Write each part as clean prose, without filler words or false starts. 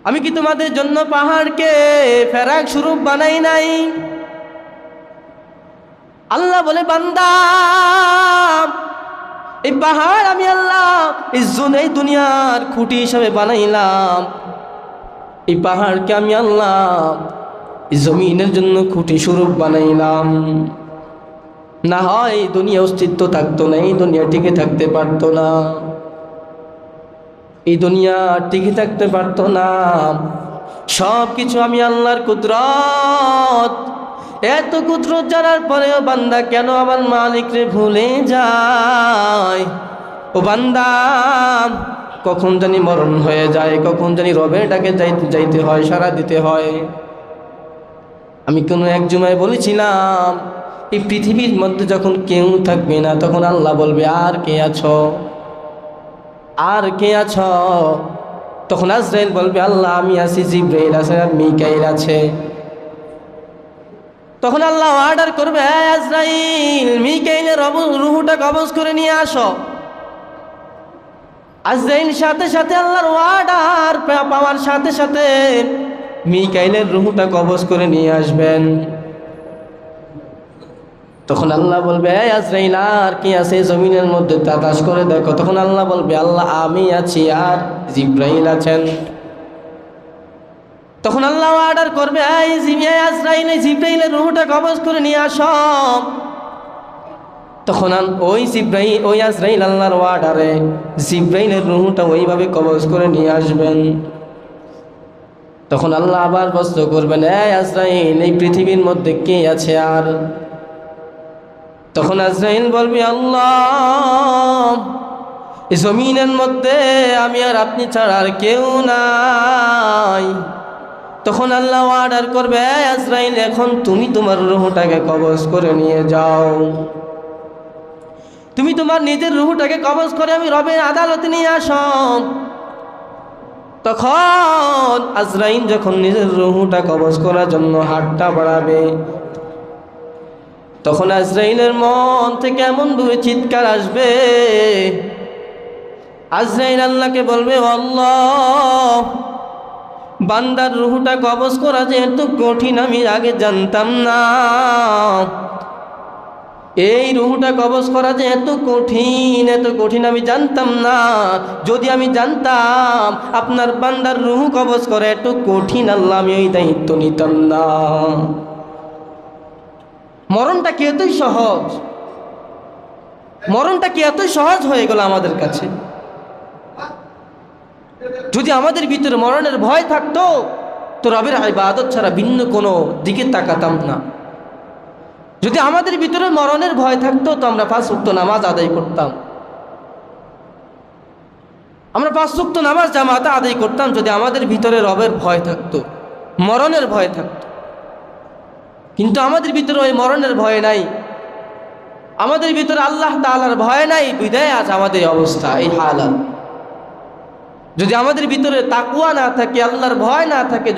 আমি কি তোমাদের জন্য পাহাড়কে ফেরাক স্বরূপ বানাই নাই? আল্লাহ বলে, বান্দা, এই পাহাড় আমি আল্লাহ এই দুনিয়ার খুঁটি হিসাবে বানাইলাম। এই পাহাড়কে আমি আল্লাহ এই জমিনের জন্য খুঁটি স্বরূপ বানাইলাম। না হয় এই দুনিয়া অস্তিত্ব থাকতো না, এই দুনিয়া টিকে থাকতে পারতো না, এই দুনিয়া টিকে থাকতে পারতো না। সব কিছু আমি আল্লাহর কুদরত। এত কুদরত জানার পরেও বান্দা কেন আমার মালিকরে ভুলে যায়? ও বান্দা, কখন জানি মরণ হয়ে যায়, কখন জানি রবের ডাকে যাইতে হয়, সাড়া দিতে হয়। আমি কোনো এক জুমায় বলেছিলাম, এই পৃথিবীর মধ্যে যখন কেউ থাকবে না, তখন আল্লাহ বলবে, আর কে আছো, আর কে আছো? তখন আজরাইল বলবে, আল্লাহ আমি আছি, জিবরাইল আছে, আর মিকাইল আছে। তখন আল্লাহ অর্ডার করবে, হ্যাঁ আজরাইল, মিকাইলের রূহটা কবজ করে নিয়ে আসো। আজরাইল সাথে সাথে আল্লাহর অর্ডার পাওয়ার সাথে সাথে মিকাইলের রূহটা কবজ করে নিয়ে আসবেন। তখন আল্লাহ বলবে, এই আজরাইল, আর কি আছে জমিনের মধ্যে, তাকাশ করে দেখো। তখন আল্লাহ বলবে, আল্লাহ আমি আছি, আর জিবরাইল আছেন। তখন আল্লাহ অর্ডার করবে, এই আজরাইল, এই জিবরাইলের রূহটা কবজ করে নিয়ে আসো। তখন ওই আজরাইল আল্লাহর অর্ডারে জিবরাইলের রূহটা ওইভাবে কবজ করে নিয়ে আসবেন। তখন আল্লাহ আবার প্রশ্ন করবেন, এই আজরাইল, এই পৃথিবীর মধ্যে কে আছে? আর তখন আজরাইল বলবে, আল্লাহ, এই জমিনের মধ্যে আমি আর আপনি ছাড়া আর কেউ নাই। তখন আল্লাহ অর্ডার করবে, আজরাইল, এখন তুমি তোমার রূহটাকে কবজ করে নিয়ে যাও। তুমি তোমার নিজের রূহটাকে কবজ করে আমি রবের আদালতে নিয়ে আসো। তখন আজরাইল যখন নিজের রূহটা কবজ করার জন্য হাতটা বাড়াবে, তখন আজরাইলের মন থেকে এমন ভাবে চিৎকার আসবে, আজরাইল আল্লাহকে বলবে, আল্লাহ, বান্দার রূহটা কবজ করা যে এত কঠিন আমি আগে জানতাম না। এই রূহটা কবজ করা যে এত কঠিন আমি জানতাম না। যদি আমি জানতাম আপনার বান্দার রূহ কবজ করে এত কঠিন, আল্লাহ, আমি ওই দায়িত্ব নিতাম না। মরণটা কি এতই সহজ? মরণটা কি এতই সহজ হয়ে গেল আমাদের কাছে? যদি আমাদের ভিতরে মরণের ভয় থাকতো, তো রবের ইবাদত ছাড়া ভিন্ন কোনো দিকে তাকাতাম না। যদি আমাদের ভিতরে মরণের ভয় থাকতো, তো আমরা 5 ওয়াক্ত নামাজ আদায় করতাম। আমরা 5 ওয়াক্ত নামাজ জামাতে আদায় করতাম যদি আমাদের ভিতরে রবের ভয় থাকতো, মরণের ভয় থাকতো। কিন্তু আমাদের ভিতরে ওই মরণের ভয় নাই, আমাদের ভিতরে আল্লাহ তাআলার ভয় নাই, বিধায় আজ আমাদের অবস্থা এই হালাত। যদি আমাদের ভিতরে তাকওয়া না থাকে, আল্লাহর ভয় না থাকে,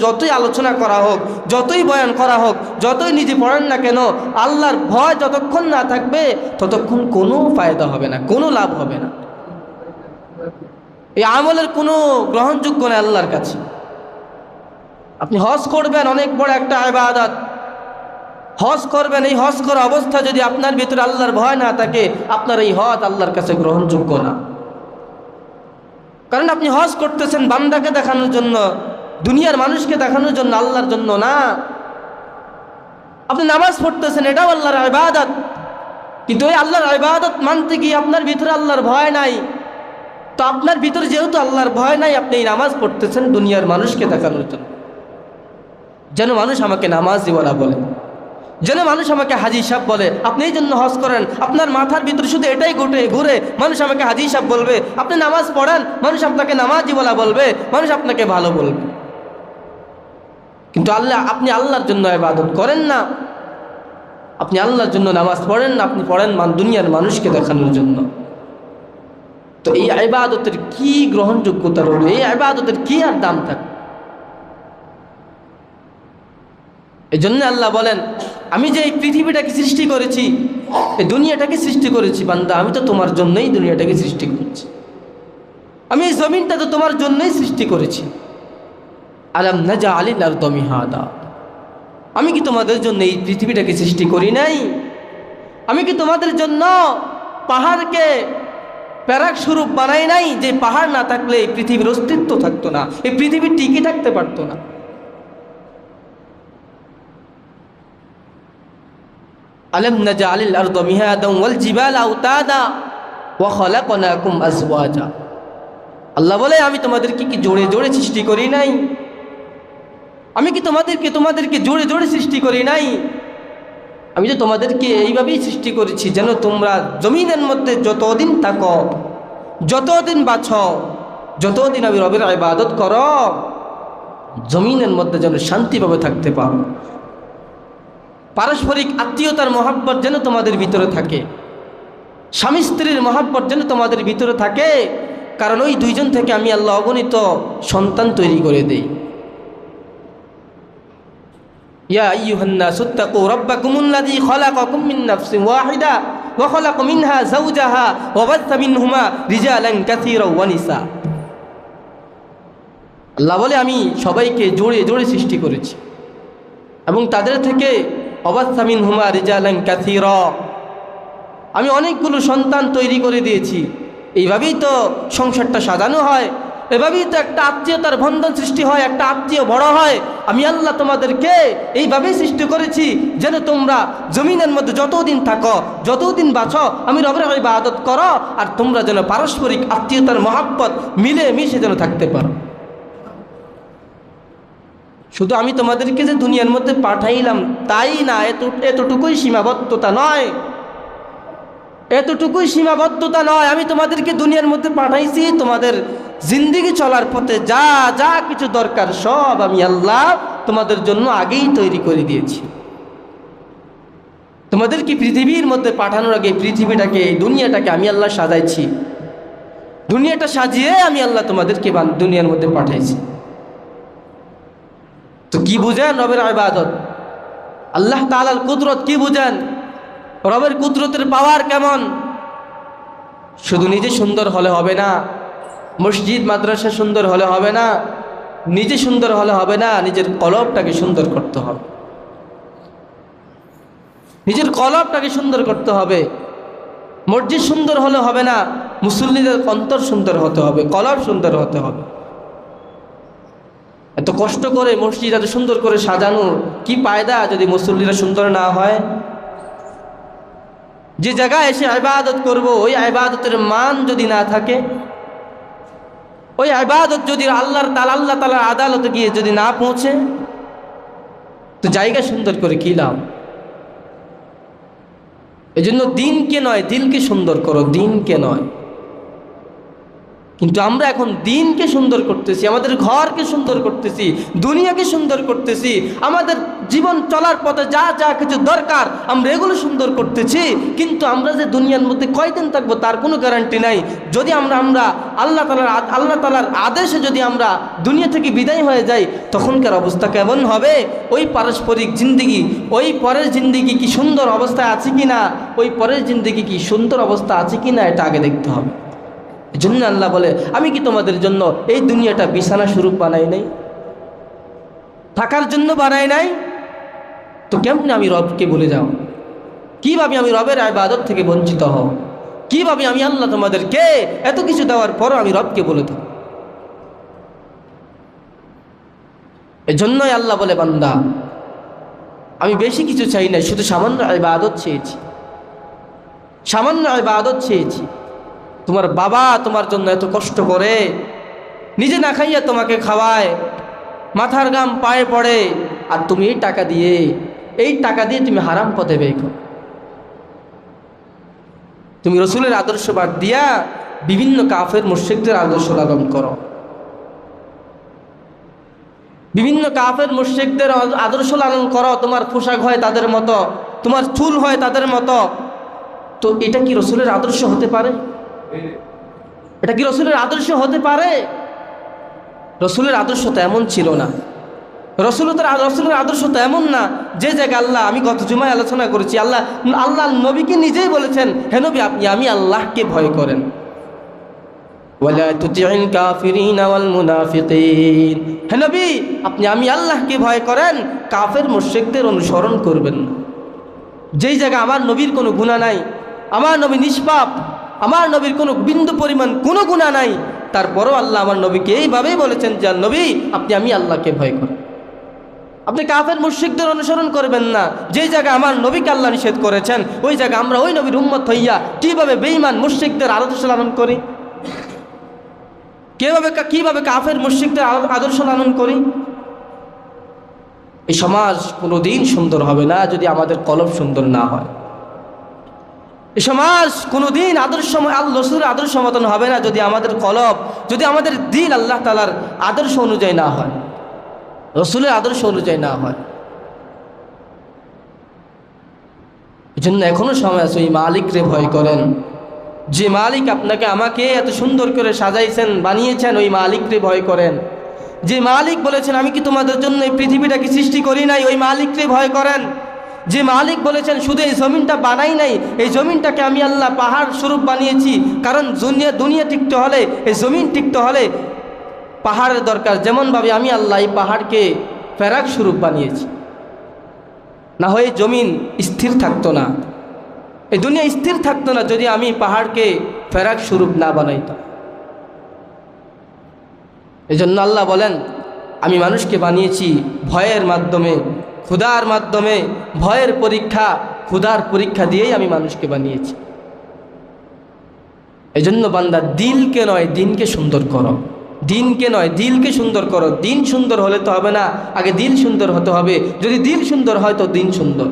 যতই আলোচনা করা হোক, যতই বয়ান করা হোক, যতই নিজে পড়েন না কেন, আল্লাহর ভয় যতক্ষণ না থাকবে ততক্ষণ কোনো ফায়দা হবে না, কোনো লাভ হবে না। এই আমলের কোনো গ্রহণযোগ্য না আল্লাহর কাছে। আপনি হজ করবেন, অনেক বড় একটা ইবাদত, হজ করবেন, এই হজ করা অবস্থা যদি আপনার ভিতরে আল্লাহর ভয় না থাকে, আপনার এই হজ আল্লাহর কাছে গ্রহণযোগ্য না। কারণ আপনি হজ করতেছেন বান্দাকে দেখানোর জন্য, দুনিয়ার মানুষকে দেখানোর জন্য, আল্লাহর জন্য না। আপনি নামাজ পড়তেছেন, এটাও আল্লাহর ইবাদত, কিন্তু এই আল্লাহর ইবাদত মানতে গিয়ে আপনার ভিতরে আল্লাহর ভয় নাই। তো আপনার ভিতরে যেহেতু আল্লাহর ভয় নাই, আপনি এই নামাজ পড়তেছেন দুনিয়ার মানুষকে দেখানোর জন্য, যেন মানুষ আমাকে নামাজিওয়ালা বলে, যেন মানুষ আমাকে হাজী সাহেব বলে। আপনি এই জন্য হজ করেন, আপনার মাথার ভিতরে শুধু এটাই ঘুরে, মানুষ আমাকে হাজী সাহেব বলবে। আপনি নামাজ পড়েন, মানুষ আপনাকে নামাজিওয়ালা বলবে, মানুষ আপনাকে ভালো বলবে। কিন্তু আপনি আল্লাহর জন্য ইবাদত করেন না, আপনি আল্লাহর জন্য নামাজ পড়েন না, আপনি পড়েন দুনিয়ার মানুষকে দেখানোর জন্য। তো এই ইবাদতের কি গ্রহণযোগ্যতা রইল? এই ইবাদতের কি আর দাম থাকে? এই জন্য আল্লাহ বলেন, আমি যে এই পৃথিবীটাকে সৃষ্টি করেছি, এই দুনিয়াটাকে সৃষ্টি করেছি বান্দা, আমি তো তোমার জন্যই দুনিয়াটাকে সৃষ্টি করেছি। আমি এই জমিনটা তো তোমার জন্যই সৃষ্টি করেছি। আলাম নাজআলিল আরদা মিহাদা, আমি কি তোমাদের জন্য এই পৃথিবীটাকে সৃষ্টি করি নাই? আমি কি তোমাদের জন্য পাহাড়কে প্যারাক স্বরূপ বানাই নাই, যে পাহাড় না থাকলে এই পৃথিবীর অস্তিত্ব থাকতো না, এই পৃথিবী টিকে থাকতে পারতো না। আলাম নাজআলিল আরদা মিহাদা ওয়াল জিবালা আওতাদা ওয়া খালাকনাকুম আজওয়াজা, আল্লাহ বলে আমি তোমাদেরকে কি জোড়ে জোড়ে সৃষ্টি করি নাই? আমি কি তোমাদেরকে জোড়ে জোড়ে সৃষ্টি করি নাই? আমি তো তোমাদেরকে এইভাবেই সৃষ্টি করেছি যেন তোমরা জমিনের মধ্যে যতদিন থাকো, যতদিন বাঁচো, যতদিন আমি রবের ইবাদত করো, জমিনের মধ্যে যেন শান্তিভাবে থাকতে পারো। পারস্পরিক আত্মীয়তার মহাব্বত যেন তোমাদের ভিতরে থাকে, স্বামী স্ত্রীর মহাব্বত যেন তোমাদের ভিতরে থাকে, কারণ ওই দুইজন থেকে আমি আল্লাহ অগণিত সন্তান তৈরি করে দেই। ইয়া আইয়ুহান নাসু তাকু রাব্বাকুমুল্লাযী খালাকাকুম মিন নাফসিন ওয়াহিদা ওয়া খালাকা মিনহা যাওজাহা ওয়া বাথা মিনহুমা রিজালান কাসীরা ওয়া নিসা। আল্লাহ বলে আমি সবাইকে জোড়ে জোড়ে সৃষ্টি করেছি এবং তাদের থেকে ওয়াবাথা মিনহুমা রিজালান কাসীরা, আমি অনেকগুলো সন্তান তৈরি করে দিয়েছি। এইভাবেই তো সংসারটা সাজানো হয়, এভাবেই তো একটা আত্মীয়তার বন্ধন সৃষ্টি হয়, একটা আত্মীয় বড় হয়। আমি আল্লাহ তোমাদেরকে এইভাবেই সৃষ্টি করেছি যেন তোমরা জমিনের মধ্যে যতদিন থাকো, যতদিন বাঁচো, আমি রবের ইবাদত করো, আর তোমরা যেন পারস্পরিক আত্মীয়তার মহাব্বত মিলে মিশে যেন থাকতে পারো। শুধু আমি তোমাদেরকে যে দুনিয়ার মধ্যে পাঠাইলাম তাই না, এতটুকুই সীমাবদ্ধতা নয়, এতটুকুই সীমাবদ্ধতা নয়। আমি তোমাদেরকে দুনিয়ার মধ্যে পাঠাইছি তোমাদের জিন্দেগি চলার পথে যা যা কিছু দরকার সব আমি আল্লাহ তোমাদের জন্য আগেই তৈরি করে দিয়েছি। তোমাদেরকে পৃথিবীর মধ্যে পাঠানোর আগে পৃথিবীটাকে, এই দুনিয়াটাকে আমি আল্লাহ সাজাইছি, দুনিয়াটা সাজিয়ে আমি আল্লাহ তোমাদেরকে দুনিয়ার মধ্যে পাঠাইছি। তো কি বুঝেন রবের ইবাদত, আল্লাহ তাআলার কুদরত কি বুঝেন, রবের কুদরতের পাওয়ার কেমন? শুধু নিজে সুন্দর হলে হবে না, মসজিদ মাদ্রাসা সুন্দর হলে হবে না, নিজে সুন্দর হলে হবে না, নিজের কলবটাকে সুন্দর করতে হবে, নিজের কলবটাকে সুন্দর করতে হবে। মসজিদ সুন্দর হলে হবে না, মুসল্লিদের অন্তর সুন্দর হতে হবে, কলব সুন্দর হতে হবে। এত কষ্ট করে মসজিদ এত সুন্দর করে সাজানো, কি ফায়দা যদি মুসল্লিরা সুন্দর না হয়? যে জায়গায় এসে ইবাদত করব, ওই ইবাদতের মান যদি না থাকে, ওই ইবাদত যদি আল্লাহ তাআলার আদালতে গিয়ে যদি না পৌঁছে, তো জায়গা সুন্দর করে কি লাভ? এজন্য দিনকে নয় দিলকে সুন্দর করো, দিনকে নয়। কিন্তু আমরা এখন দিনকে সুন্দর করতেছি, আমাদের ঘরকে সুন্দর করতেছি, দুনিয়াকে সুন্দর করতেছি, আমাদের জীবন চলার পথে যা যা কিছু দরকার আমরা এগুলো সুন্দর করতেছি। কিন্তু আমরা যে দুনিয়ার মধ্যে কয়দিন থাকবো তার কোনো গ্যারান্টি নাই। যদি আমরা আল্লাহ তাআলার আদেশে যদি আমরা দুনিয়া থেকে বিদায় হয়ে যাই, তখনকার অবস্থা কেমন হবে? ওই পারস্পরিক জিন্দেগি, ওই পরের জিন্দেগি কি সুন্দর অবস্থায় আছে কি না, ওই পরের জিন্দেগি কি সুন্দর অবস্থা আছে কি না, এটা আগে দেখতে হবে। এজন্য আল্লাহ বলে আমি কি তোমাদের জন্য এই দুনিয়াটা বিছানা স্বরূপ বানাই নাই, থাকার জন্য বানাই নাই? তো কেমনে আমি রবকে ভুলে যাও? কিভাবে আমি রবের ইবাদত থেকে বঞ্চিত হব? কিভাবে আমি আল্লাহ তোমাদেরকে এত কিছু দেওয়ার পরও আমি রবকে ভুলে থাকি? এজন্যই আল্লাহ বলে বান্দা আমি বেশি কিছু চাই না, শুধু সামান্য ইবাদত চেয়েছি, সামান্য ইবাদত চেয়েছি। তোমার বাবা তোমার জন্য এত কষ্ট করে, নিজে না খাইয়া তোমাকে খাওয়ায়, মাথার ঘাম পায়ে পড়ে, আর তুমি এই টাকা দিয়ে তুমি হারাম পথে ব্যয় করো। তুমি রসুলের আদর্শ বাদ দিয়া বিভিন্ন কাফের মুশরিকদের আদর্শ লালন করো, বিভিন্ন কাফের মুশরিকদের আদর্শ লালন করো। তোমার পোশাক হয় তাদের মতো, তোমার চুল হয় তাদের মতো। তো এটা কি রসুলের আদর্শ হতে পারে? এটা কি রসুলের আদর্শ হতে পারে? রসুলের আদর্শ তো এমন ছিল না। রসুলের আদর্শ তো এমন না যে জায়গায় আল্লাহ, আমি গত জুমায় আলোচনা করেছি, আল্লাহ নবীকে নিজেই বলেছেন, হে নবী আপনি আমি আল্লাহকে ভয় করেন। ওয়ালা তুতি'ল কাফিরিন ওয়াল মুনাফিকিন। হে নবী, আপনি আমি আল্লাহকে ভয় করেন, কাফের মুশরিকদের অনুসরণ করবেন না। যেই জায়গায় আমার নবীর কোনো গুনাহ নাই, আমার নবী নিষ্পাপ, আমার নবীর কোনো বিন্দু পরিমাণ কোনো গুনাহ নাই, তারপরও আল্লাহ আমার নবীকে এইভাবেই বলেছেন যে নবী আপনি আমি আল্লাহকে ভয় করেন। আপনি কাফের মুশরিকদের অনুসরণ করবেন না। যেই জায়গায় আমার নবীকে আল্লাহ নিষেধ করেছেন, ওই জায়গায় আমরা ওই নবীর উম্মত হইয়া কিভাবে বেঈমান মুশরিকদের আদর্শ লালন করি, কিভাবে কাফের মুশরিকদের আদর্শ লালন করি। এই সমাজ কোনোদিন সুন্দর হবে না যদি আমাদের কলব সুন্দর না হয়। এই সমাজ কোনোদিন রসুলের আদর্শ মতন হবে না যদি আমাদের কলব, যদি আমাদের দিল আল্লাহ তাআলার আদর্শ অনুযায়ী না হয়, রসুলের আদর্শ অনুযায়ী না হয়। এই জন্য এখনো সময় আছে, ওই মালিকরে ভয় করেন। যে মালিক আপনাকে আমাকে এত সুন্দর করে সাজাইছেন, বানিয়েছেন, ওই মালিকরে ভয় করেন। যে মালিক বলেছেন আমি কি তোমাদের জন্য এই পৃথিবীটাকে সৃষ্টি করি নাই, ওই মালিকরে ভয় করেন। যে মালিক বলেছেন শুধু এই জমিনটা বানাই নাই, এই জমিনটাকে আমি আল্লাহ পাহাড় স্বরূপ বানিয়েছি, কারণ দুনিয়া টিকতে হলে, এই জমিন টিকতে হলে পাহাড়ের দরকার। যেমনভাবে আমি আল্লাহ এই পাহাড়কে ফেরাক স্বরূপ বানিয়েছি, না হয়ে জমিন স্থির থাকতো না, এই দুনিয়া স্থির থাকতো না যদি আমি পাহাড়কে ফেরাক স্বরূপ না বানাইতাম। এই জন্য আল্লাহ বলেন আমি মানুষকে বানিয়েছি ভয়ের মাধ্যমে, ক্ষুধার মাধ্যমে, ভয়ের পরীক্ষা, ক্ষুধার পরীক্ষা দিয়েই আমি মানুষকে বানিয়েছি। এই জন্য বান্দা দিলকে নয় দিনকে সুন্দর করো, দিনকে নয় দিলকে সুন্দর করো। দিন সুন্দর হলে তো হবে না, আগে দিল সুন্দর হতে হবে। যদি দিল সুন্দর হয় তো দিন সুন্দর।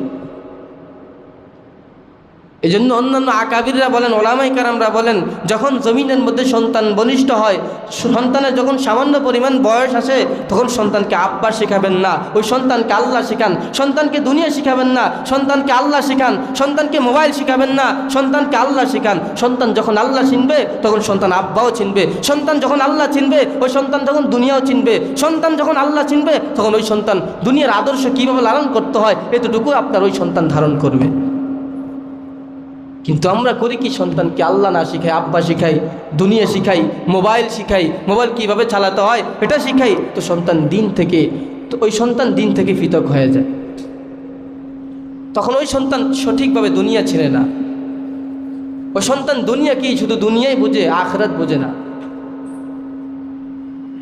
এই জন্য অন্যান্য আকাবিররা বলেন, ওলামায়ে কেরামরা বলেন, যখন জমিনের মধ্যে সন্তান বলিষ্ঠ হয়, সন্তানের যখন সামান্য পরিমাণ বয়স আসে, তখন সন্তানকে আব্বা শেখাবেন না, ওই সন্তানকে আল্লাহ শেখান। সন্তানকে দুনিয়া শেখাবেন না, সন্তানকে আল্লাহ শেখান। সন্তানকে মোবাইল শেখাবেন না, সন্তানকে আল্লাহ শেখান। সন্তান যখন আল্লাহ চিনবে তখন সন্তান আব্বাও চিনবে। সন্তান যখন আল্লাহ চিনবে ওই সন্তান তখন দুনিয়াও চিনবে। সন্তান যখন আল্লাহ চিনবে তখন ওই সন্তান দুনিয়ার আদর্শ কীভাবে লালন করতে হয় এতটুকু আপনার ওই সন্তান ধারণ করবে। কিন্তু আমরা করি কি, সন্তানকে আল্লাহ না শিখাই, আব্বা শিখাই, দুনিয়া শিখাই, মোবাইল শিখাই, মোবাইল কীভাবে চালাতে হয় এটা শিখাই, তো ওই সন্তান দিন থেকে পৃথক হয়ে যায়। তখন ওই সন্তান সঠিকভাবে দুনিয়া ছেড়ে না। ওই সন্তান দুনিয়া কি শুধু দুনিয়াই বুঝে, আখিরাত বুঝে না।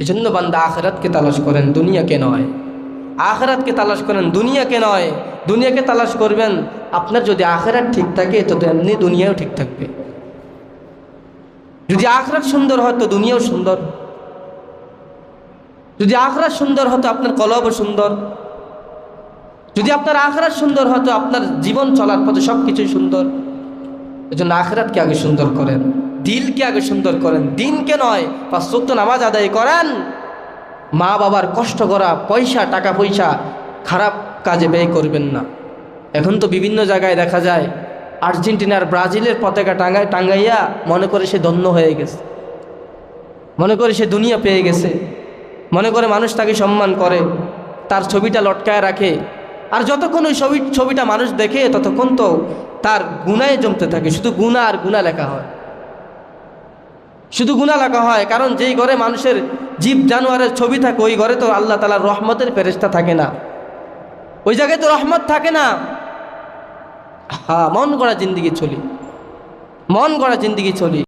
এই জন্য বান্দা আখিরাতকে তালাশ করেন, দুনিয়াকে নয়। আখিরাতকে তালাশ করেন, দুনিয়াকে নয়। দুনিয়াকে তালাশ করবেন, আপনার যদি আখিরাত ঠিক থাকে তো এমনি দুনিয়াও ঠিক থাকবে। যদি আখিরাত সুন্দর হয় তো দুনিয়াও সুন্দর। যদি আখিরাত সুন্দর হতো আপনার কলবও সুন্দর। যদি আপনার আখিরাত সুন্দর হতো আপনার জীবন চলার পথে সব কিছুই সুন্দর। এই জন্য আখিরাতকে আগে সুন্দর করেন, দিলকে আগে সুন্দর করেন, দিনকে নয়। 5 ওয়াক্ত নামাজ আদায় করেন, মা বাবার কষ্ট করা পয়সা, টাকা পয়সা খারাপ কাজে ব্যয় করবেন না। এখন তো বিভিন্ন জায়গায় দেখা যায় আর্জেন্টিনার, ব্রাজিলের পতাকা টাঙ্গাইয়া মনে করে সে ধন্য হয়ে গেছে, মনে করে সে দুনিয়া পেয়ে গেছে, মনে করে মানুষ তাকে সম্মান করে, তার ছবিটা লটকায় রাখে। আর যতক্ষণ ওই ছবিটা মানুষ দেখে ততক্ষণ তো তার গুনায় জমতে থাকে, শুধু গুনাহ আর গুনাহ লেখা হয়, শুধু গুনাহ লেখা হয়। কারণ যেই ঘরে মানুষের জীব জানোয়ারের ছবি থাকে ওই ঘরে তো আল্লাহ তাআলার রহমতের ফেরেশতা থাকে না, ওই জায়গায় তো রহমত থাকে না। মন গড়া জিন্দিগি চলি, মন গড়া জিন্দিগি চলি।